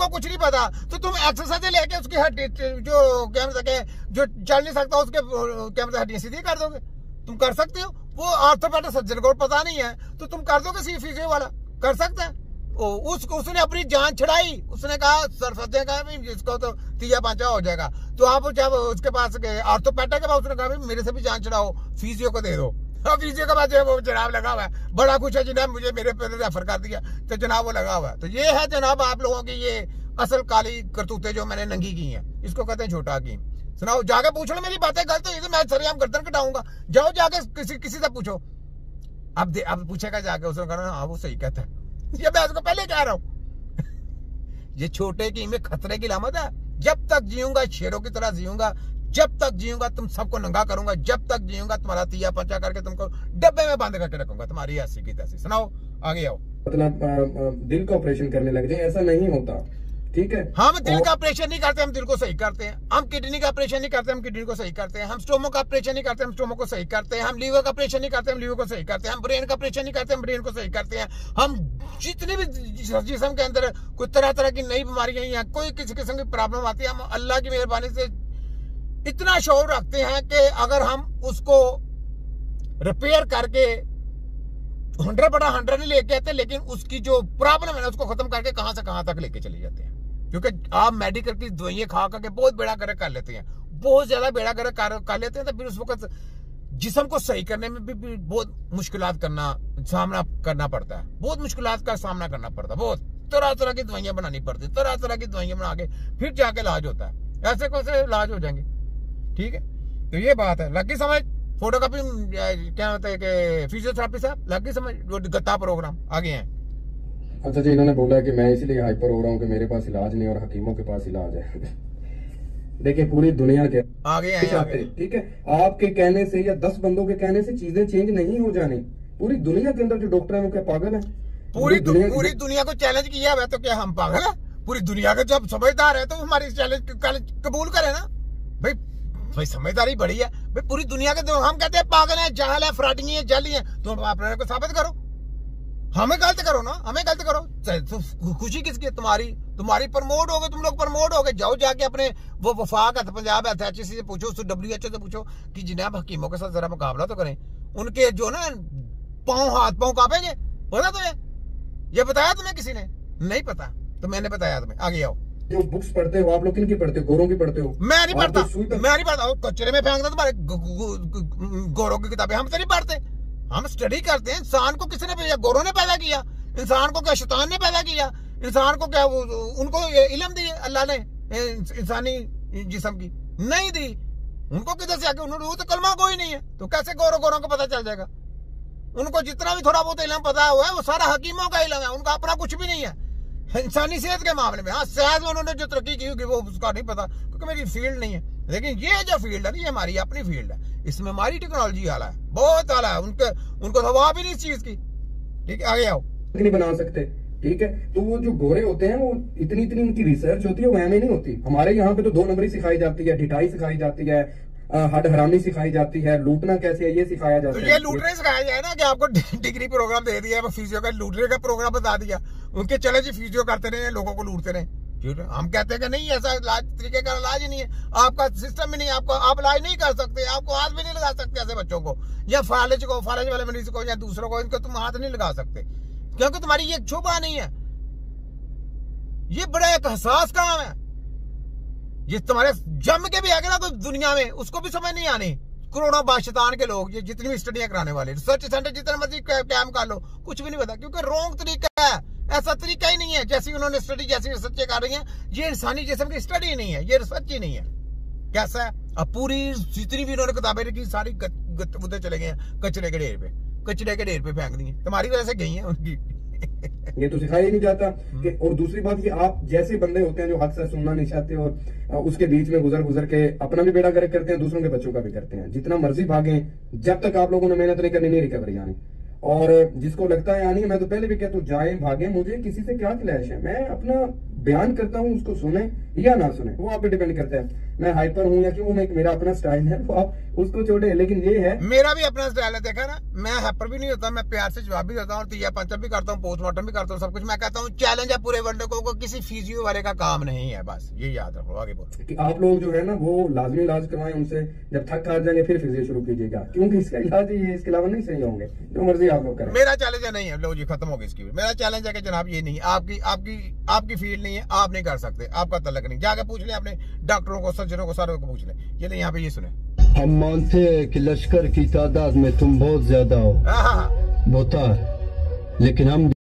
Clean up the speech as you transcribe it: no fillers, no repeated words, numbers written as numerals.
तुमको कुछ नहीं पता, तो तुम एक्सरसाइज लेके उसकी हड्डी जो क्या सके जो चल नहीं सकता उसके क्या हड्डी सीधी कर दोगे? तुम कर सकते हो? वो ऑर्थोपेडिक सर्जन को पता नहीं है तो तुम कर दोगे? फिजियो वाला कर सकता है? उसने अपनी जान छड़ाई, उसने कहा सरफते का भी जिसको तो तिया पांचा हो जाएगा। तो आप जब उसके पास गए ऑर्थोपेडिक के पास, उसने कहा मेरे से भी जान छड़ाओ, फिजियो को दे दो। फिजियो के पास जो है वो जनाब लगा हुआ है, बड़ा कुछ है जनाब, मुझे मेरे पे रेफर कर दिया तो जनाब वो लगा हुआ है। तो ये है जनाब आप लोगों की ये असल काली करतूतें जो मैंने नंगी की हैं, इसको कहते हैं छोटा हकीम। सुनाओ, जाके पूछ लो मेरी बातें गलत हुई तो मैं सरेआम गर्दन कटाऊंगा। जाओ जाके किसी से पूछो। अब पूछेगा जाके, उसने कहा हाँ वो सही कहता है, ये मैं उसको पहले कह रहा हूं। ये छोटे की में खतरे की लामत है। जब तक जीऊंगा शेरों की तरह जीऊंगा, जब तक जीऊंगा तुम सबको नंगा करूंगा, जब तक जीऊंगा तुम्हारा तिया पंचा करके तुमको डब्बे में बंद करके रखूंगा, तुम्हारी ऐसी की तैसी। सुनाओ, आगे आओ। मतलब दिल का ऑपरेशन करने लग जाए, ऐसा नहीं होता, ठीक है? हम दिल का ऑपरेशन नहीं करते, हम दिल को सही करते हैं। हम किडनी का ऑपरेशन नहीं करते, हम किडनी को सही करते हैं। हम स्टोमक का ऑपरेशन नहीं करते, हम स्टोमक को सही करते हैं। हम लीवर का ऑपरेशन नहीं करते, हम लीवर को सही करते हैं। हम ब्रेन का ऑपरेशन नहीं करते, हम ब्रेन को सही करते हैं। हम जितनी भी जिस्म के अंदर कोई तरह तरह की नई बीमारियां हैं, कोई किसी किस्म की प्रॉब्लम आती है, हम अल्लाह की मेहरबानी से इतना शौर रखते हैं कि अगर हम उसको रिपेयर करके 100/100 नहीं लेके आते, लेकिन उसकी जो प्रॉब्लम है ना उसको खत्म करके कहां से कहां तक लेके चले जाते हैं। क्योंकि आप मेडिकल की दवाइयां खा करके बहुत बेड़ा गर्क कर लेते हैं, बहुत ज्यादा बेड़ा गर्क कर लेते हैं। तो फिर उस वक्त जिस्म को सही करने में भी बहुत मुश्किलात सामना करना पड़ता है, बहुत मुश्किलात का सामना करना पड़ता है। बहुत तरह तरह की दवाइयां बनानी पड़ती, तरह तरह की दवाइयां बना के फिर जाके इलाज होता है। ऐसे कैसे इलाज हो जाएंगे? ठीक है, तो ये बात है। लगी समझ? फोटोकॉपी क्या होता है कि फिजियोथेरेपी साहब लगी समझ? गत्ता प्रोग्राम आगे हैं। अच्छा जी, इन्होंने बोला कि मैं इसलिए हाइपर हो रहा हूँ कि मेरे पास इलाज नहीं और हकीमों के पास इलाज है। देखिए पूरी दुनिया के आगे ठीक है, आपके कहने से या 10 बंदों के कहने से चीजें चेंज नहीं हो जानी। पूरी दुनिया के अंदर जो डॉक्टर है वो क्या पागल है? पूरी दुनिया को चैलेंज किया हुआ, तो क्या हम पागल है? पूरी दुनिया के जब समझदार है तो हमारी चैलेंज कबूल करे ना भाई समझदारी बड़ी है भाई। पूरी दुनिया के हम कहते हैं पागल है, जाहल है, फ्रॉडिंग है, जाली है, तो अपने को साबित करो, हमें गलत करो ना, हमें गलत करो। तो खुशी किसकी? तुम्हारी प्रमोट हो गए, तुम लोग प्रमोट हो गए। जाओ जाके अपने वो वफाक है पंजाब एचएससी से पूछो, WHO से पूछो कि जनाब हकीमों के साथ जरा मुकाबला तो करें। उनके जो ना हाथ पांव कांपेंगे, पता तुम्हें? ये बताया तुम्हें किसी ने? नहीं पता, तो मैंने बताया तुम्हें। आगे आओ। जो बुक्स पढ़ते हो आप लोग किनकी पढ़ते हो? गोरों की पढ़ते हो? मैं नहीं पढ़ता, मैं नहीं पढ़ता। कचरे में फेंक दो तुम्हारे गोरों की किताबें। हम तो नहीं पढ़ते, हम स्टडी करते हैं। इंसान को किसने भेजा? गोरों ने पैदा किया। इंसान को क्या शैतान ने पैदा किया? इंसान को क्या उनको इल्म दी अल्लाह ने इंसानी जिस्म की? नहीं दी। उनको किधर से आके? उन्होंने तो कलमा कोई नहीं है, तो कैसे गोरों को पता चल जाएगा? उनको जितना भी थोड़ा बहुत इल्म पता हुआ है वो सारा हकीमों का इल्म है, उनका अपना कुछ भी नहीं है इंसानी सेहत के मामले में। हाँ, सेहत में उन्होंने जो तरक्की की होगी वो उसका नहीं पता, क्योंकि मेरी फील्ड नहीं है। लेकिन ये जो फील्ड है ना, ये हमारी अपनी फील्ड है, इसमें हमारी टेक्नोलॉजी आला है, बहुत आला है। उनको हवा भी नहीं इस चीज की। ठीक है, आगे आओ। नहीं बना सकते, ठीक है? तो वो जो गोरे होते हैं वो इतनी उनकी रिसर्च होती है, वो हमें नहीं होती। हमारे यहाँ पे तो 2 नंबरी सिखाई जाती है, ढिठाई सिखाई जाती है, हड हरामी सिखाई जाती है, लूटना कैसे है ये सिखाया जाता है। ये लूटने सिखाया जाए ना कि आपको डिग्री प्रोग्राम दे दिया, फिजियो का लूटने का प्रोग्राम बता दिया, उनके चले जी फिजियो करते रहे, लोगों को लूटते रहे। हम कहते हैं कि नहीं, ऐसा इलाज तरीके का इलाज ही नहीं है, आपका सिस्टम भी नहीं, आप इलाज नहीं कर सकते, आपको हाथ भी नहीं लगा सकते ऐसे बच्चों को, या फालिज वाले मरीज को, या दूसरों को, इनको तुम हाथ नहीं लगा सकते, क्योंकि तुम्हारी ये शुबा नहीं है। ये बड़ा एक हसास काम है, ये तुम्हारे जम के भी आगे ना कोई दुनिया में, उसको भी समझ नहीं आनी। करोड़ों बादशाह के लोग, ये जितनी भी स्टडियां कराने वाले, रिसर्च सेंटर जितने मर्जी कैम कर लो, कुछ भी नहीं पता, क्योंकि रॉन्ग तरीका है, ऐसा तरीका ही नहीं है। जैसी उन्होंने स्टडी, जैसी रिसर्च कर रही है, ये इंसानी जिस्म की स्टडी नहीं है, ये रिसर्च ही नहीं है। कैसा है? अब पूरी जितनी भी उन्होंने किताबें लिखी सारी उधर चले गए हैं, कचरे के ढेर पे फेंक दी है, तुम्हारी वजह से गई है उनकी। ये तो सिखाया ही नहीं जाता कि। और दूसरी बात कि आप जैसे बंदे होते हैं जो हक से सुनना नहीं चाहते और उसके बीच में गुजर के अपना भी बेड़ा गर्क करते हैं, दूसरों के बच्चों का भी करते हैं। जितना मर्जी भागे, जब तक आप लोगों ने मेहनत नहीं करनी, नहीं रिकवरी आनी। और जिसको लगता है यानी, मैं तो पहले भी कहता हूँ, जाए भागे, मुझे किसी से क्या क्लैश है, मैं अपना बयान करता हूँ, उसको सुने या ना सुने वो आप पे डिपेंड करता है। मैं हाइपर हूँ या क्यों, मैं मेरा अपना स्टाइल है, तो आप उसको छोड़े। लेकिन ये है, मेरा भी अपना स्टाइल है, देखा ना, मैं हैपर भी नहीं होता, मैं प्यार से जवाब भी देता हूँ, तीया पंचर भी करता हूँ, पोस्टमार्टम भी करता हूँ, सब कुछ मैं कहता हूँ। चैलेंज है पूरे वर्ल्ड को किसी फिजियो वाले का काम नहीं है, बस ये याद रखो। आगे बोलो कि आप लोग जो है ना वो लाजमी इलाज करवाएं उनसे, जब थक हार जाएंगे फिर फिजियो शुरू कीजिएगा, क्योंकि इसका इलाज ही है, इसके अलावा नहीं सही होंगे, जो मर्जी आप लोग करें। मेरा चैलेंज नहीं है, लो जी खत्म हो गई इसकी। मेरा चैलेंज है कि जनाब ये नहीं, आपकी फील्ड नहीं है, आप नहीं कर सकते, आपका तलक नहीं, जाके पूछ ले अपने डॉक्टरों को, सर्जनों को, सारों को पूछ ले। ये नहीं, यहाँ पे ये सुने, हम मानते हैं कि लश्कर की तादाद में तुम बहुत ज्यादा हो, हाँ, बहुत, लेकिन हम